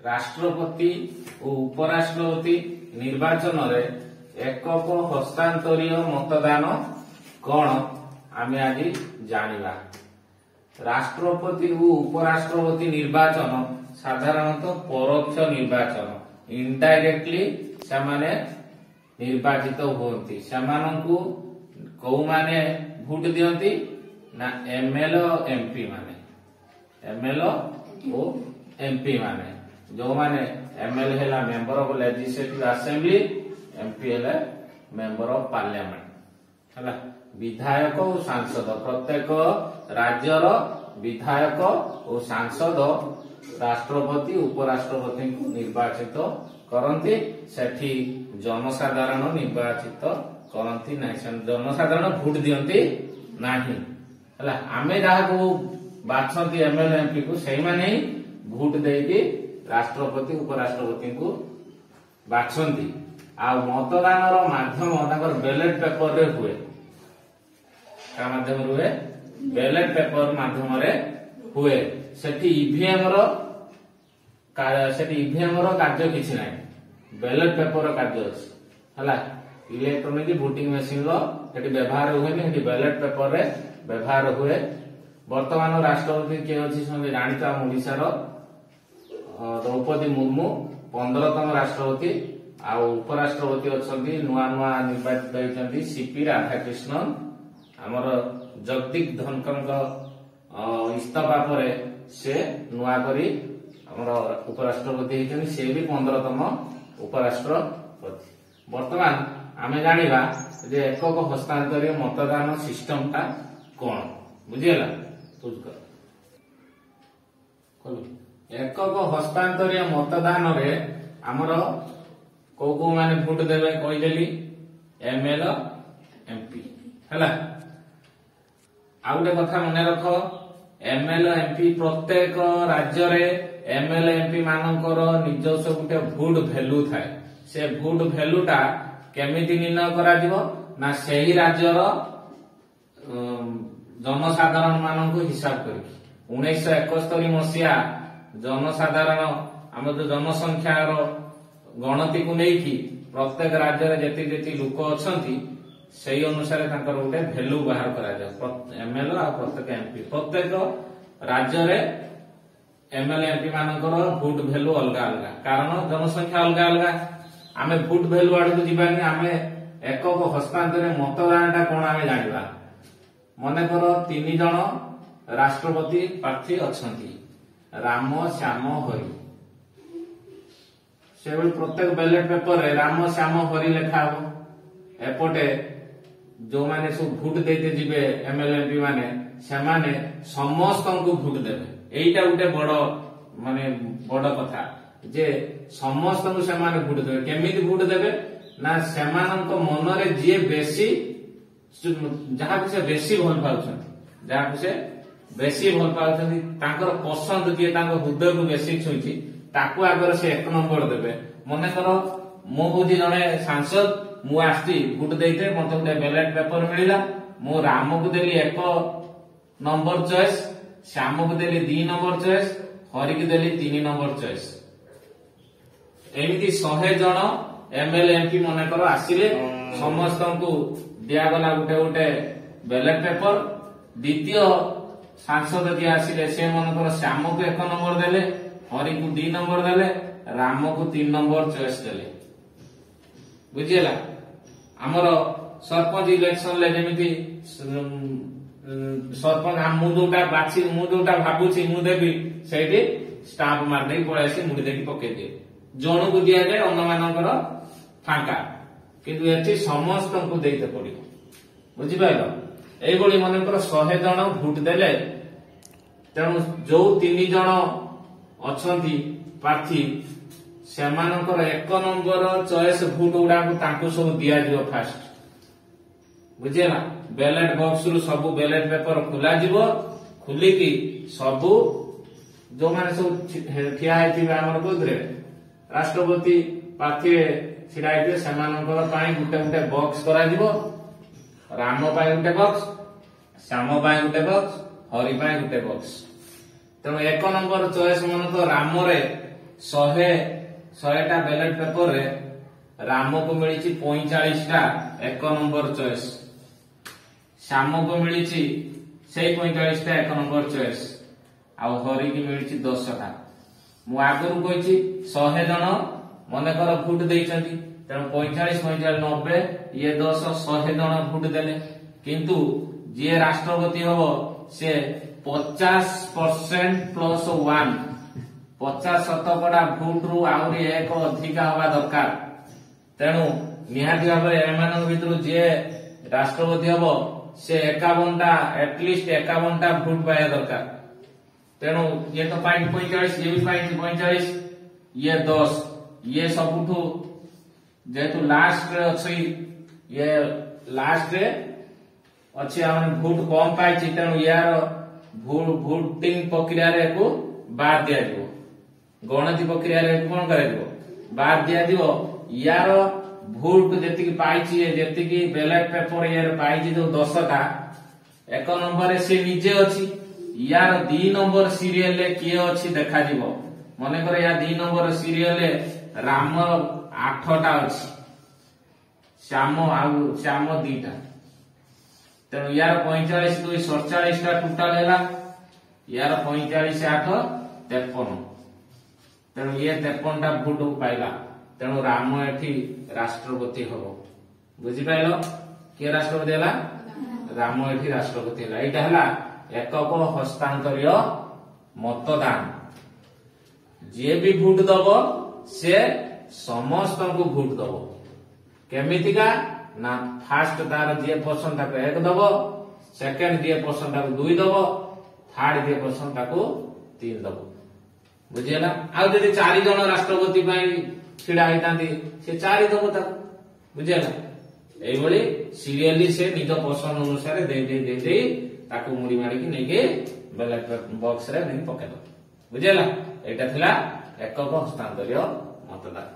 राष्ट्रपति और उपराष्ट्रपति निर्वाचन रे एकक हस्तांतरीय मतदान कौन आम आज जानिबा। राष्ट्रपति और उपराष्ट्रपति निर्वाचन साधारणतः परोक्ष निर्वाचन, इनडायरेक्टली सेमाने निर्वाचित होती। सेमानंकु कौ माने भोट दियंती ना एमएलए एमपी माने, एमएलए और एमपी माने। जो माने एमएलए हैला member of legislative assembly, MP हैला मेंबर ऑफ पार्लियामेंट हैला। विधायक और सांसद प्रत्येक राज्यर विधायक और सांसद राष्ट्रपति उपराष्ट्रपति को निर्वाचित करती। सेठी जनसाधारण निर्वाचित करती नहीं, जनसाधारण भोट दियंती नहीं हैला। आमे जाहाको बाछंती एमएलए एमपी को सही माने भोट देकी राष्ट्रपति उपराष्ट्रपति को बाछंती। आ मतदान माध्यम ताकर बैलेट पेपर रे हुए, का माध्यम हुए बैलेट पेपर माध्यम रे हुए। सेठी ईवीएम रो कार्य किछि नाही, बैलेट पेपर रो कार्य अछि हला। इलेक्ट्रॉनिक वोटिंग मशीन रो सेठी व्यवहार हुए नि, सेठी बैलेट पेपर रे व्यवहार हुए। वर्तमान राष्ट्रपति के अछि संगे जानिता ओडिसा रो द्रौपदी मुर्मू 15तम राष्ट्रपति। आ उपराष्ट्रपति अछंती नुआ नुआ निर्वाचित होइछंती सीपी राधाकृष्णन। हमर जगदीप धनखड़ इस्तीफा परे से नुआ करी हमर उपराष्ट्रपति होइछंती, से भी 15तम उपराष्ट्रपति। वर्तमान आमे जानिबा जे एकक हस्तांतरीय मतदान सिस्टम ता कोन बुझियला। एकक हस्तांतरीय मतदान रे हमर को को माने भोट देबे कहिदेली, एमएलए एमपी हैला। आ गोटे कथा मने रख, एमएलए एमपी प्रत्येक राज्य रे एमएलए एमपी मानकर निजस्व गोटे भोट वैल्यू थाए। से भोट वैल्यू टा केमिति निर्णय करा दिबो ना सेही राज्यर जनसाधारण माननको हिसाब करी 1971 मसिया जनसाधारण आम जो जनसंख्या गणति को लेकी प्रत्येक राज्य में जेति जेति लोक अछंती सेही अनुसार तांकर गोटे वैल्यू बाहर करा जाय। एमएलए आ प्रत्येक एमपी प्रत्येक राज्य रे एमएलए एमपी मानकर भोट वैल्यू अलगा अलगा, कारण जनसंख्या अलगा अलगा। आमे भोट वैल्यू आड़ को जिबानी, आमे एकक हस्तांतरीय मतदान टा कोन आमे जानिबा। मने कर 3 जण राष्ट्रपति प्रार्थी अछंती, राम श्याम हरि। से प्रत्येक बैलेट पेपर रे राम श्याम हरि लिखा हो। एपटे जो माने सब भोट देते जिबे एमएलए एमपी माने सेमाने समस्त को भोट देबे। एइटा उटे बड़ माने बड़ कथा जे समस्त को सेमाने भोट देबे। केमिति भोट देबे ना सेमानक मन रे जे बेसी जहा से बेसी भल पाउछन, जहा से बेसी भल पाउछन, तांकर पसंद जे तांको हृदय को बेसी छुईची ताकू आगर से 1 नंबर देबे। मने करो मो बुझी जने सांसद मु आस्ती भोट देइते मते गोटे बैलेट पेपर मिलिला, मु राम को देली 1 नंबर चॉइस, श्याम को देली 2 नंबर चॉइस, हरि को देली 3 नंबर चॉइस। एमिति 100 जण एमएलए एमपी मने करो आसिले, समस्त को दिया गला गोटे गोटे बैलेट पेपर। द्वितीय सांसद जे आसिले से मन करो श्याम को 1 नंबर देले, हरि को 2 नंबर देले, राम को 3 नंबर चॉइस देले। बुझियला। हमर सरपंच इलेक्शन ले जेमिति सरपंच मु जोटा बाछि, मु जोटा भाबुछि मु देबी, सेठी स्टाम्प मार दे पळासी मुडी देकी पके दे। जण को दिया जाय अन्य मानकर फांका, किंतु एठी समस्त को देइते पड़िबो। बुझि पाइलो। एई बळी मानकर 100 जण भोट देले, तेणु जो 3 जण अछंती प्रार्थी सेमानकर 1 नंबर चॉइस भोट गुडा को तांको सब दिया जिवो फास्ट। बुझियला। बैलेट बॉक्स रु सब बैलेट पेपर खुला जिवो, खुली की सब जो माने सब ठिया हेतिबे हमर कोदरे राष्ट्रपति प्रार्थी छिड़ा हेतिबे सेमानकर पाई गुटे गुटे बॉक्स करा जिवो। राम पाई गुटे बॉक्स, श्याम पाई गुटे बॉक्स, हरि पाई गुटे बॉक्स। तेणु 1 नंबर चॉइस मन तो राम रे ଶହେଟା ବ୍ୟାଲେଟ ପେପରରେ ରାମକୁ ମିଳିଛି 45ଟା 1 ନମ୍ବର ଚଏସ୍, ଶ୍ୟାମକୁ ମିଳିଛି ସେଇ 45ଟା 1 ନମ୍ବର ଚଏସ୍, ଆଉ ହରିକି ମିଳିଛି 10ଟା। ମୁଁ ଆଗରୁ କହିଛି 100 ଜଣ ମନେକର ଭୋଟ ଦେଇଛନ୍ତି, ତେଣୁ 45 45 90 ଇଏ 10 100 ଜଣ ଭୋଟ ଦେଲେ, କିନ୍ତୁ ଯିଏ ରାଷ୍ଟ୍ରପତି ହବ ସେ 50% ପ୍ଲସ 1 50% ଭୋଟ ରୁ ଆହୁରି 1 ଅଧିକା ହବା ଦରକାର। ତେଣୁ ନିହାତି ଭାବରେ ଏମାନଙ୍କ ଭିତରୁ ଯିଏ ରାଷ୍ଟ୍ରପତି ହବ ସେ 51ଟା ଆଟଲିଷ୍ଟ 51ଟା ଭୋଟ ପାଇବା ଦରକାର। ତେଣୁ ଇଏ ତ ପାଇଛି 45, ଇଏ ବି ପାଇଛି 45, ଇଏ 10, ଇଏ ସବୁଠୁ ଯେହେତୁ ଲାଷ୍ଟରେ ଅଛି, ଇଏ ଲାଷ୍ଟରେ ଅଛି ଆମେ ଭୋଟ କମ ପାଇଛି, ତେଣୁ ୟାର ଭୋଟିଂ ପ୍ରକ୍ରିୟାରେ ଏକୁ ବାଦ ଦିଆଯିବ, ଗଣତି ପ୍ରକ୍ରିୟାରେ କଣ କରାଯିବ ବାଦ ଦିଆଯିବ। ୟାର ଭୋଟ ଯେତିକି ପାଇଛି, ଯେତିକି ବ୍ୟାଲେଟ ପେପର ଇଏ ପାଇଛି ଯୋଉ 10ଟା 1 ନମ୍ବରରେ ସେ ନିଜେ ଅଛି, ୟାର 2 ନମ୍ବର ସିରିଏଲରେ କିଏ ଅଛି ଦେଖାଯିବ। ମନେକର ୟା 2 ନମ୍ବର ସିରିଏଲରେ ରାମ 8ଟା ଅଛି, ଶ୍ୟାମ 2ଟା, ତେଣୁ ୟାର 45 2 47ଟା ଟୋଟାଲ ହେଲା, ୟାର 45 8 53, ତେଣୁ ଇଏ 53ଟା ଭୋଟ ପାଇଲା, ତେଣୁ ରାମ ଏଠି ରାଷ୍ଟ୍ରପତି ହବ। ବୁଝିପାଇଲ କିଏ ରାଷ୍ଟ୍ରପତି ହେଲା? ରାମ ଏଠି ରାଷ୍ଟ୍ରପତି ହେଲା। ଏଇଟା ହେଲା ଏକକ ହସ୍ତାନ୍ତରୀୟ ମତଦାନ। ଯିଏ ବି ଭୋଟ ଦବ ସେ ସମସ୍ତଙ୍କୁ ଭୋଟ ଦବ। କେମିତିକା ନା ଫାଷ୍ଟ ତାର ଯିଏ ପସନ୍ଦ ତାକୁ 1 ଦବ, ସେକେଣ୍ଡ ଯିଏ ପସନ୍ଦ ତାକୁ 2 ଦବ, ଥାର୍ଡ ଯିଏ ପସନ୍ଦ ତାକୁ 3 ଦବ। ବୁଝିହେଲା? ଆଉ ଯଦି 4 ଜଣ ରାଷ୍ଟ୍ରପତି ପାଇଁ ଛିଡା ହେଇଥାନ୍ତି ସେ 4 ଦବ ତାକୁ। ବୁଝିହେଲା? এইভাবে সিরিয়ালি সে নিজ পছন্দ অনুসারে দেই তাকে মুড়ি মারিকি নেইকি ব্যালট বক্স রে নেই পকাইব। বুঝিলা? এটা ଥିଲା একক হস্তান্তরীয় মতদান।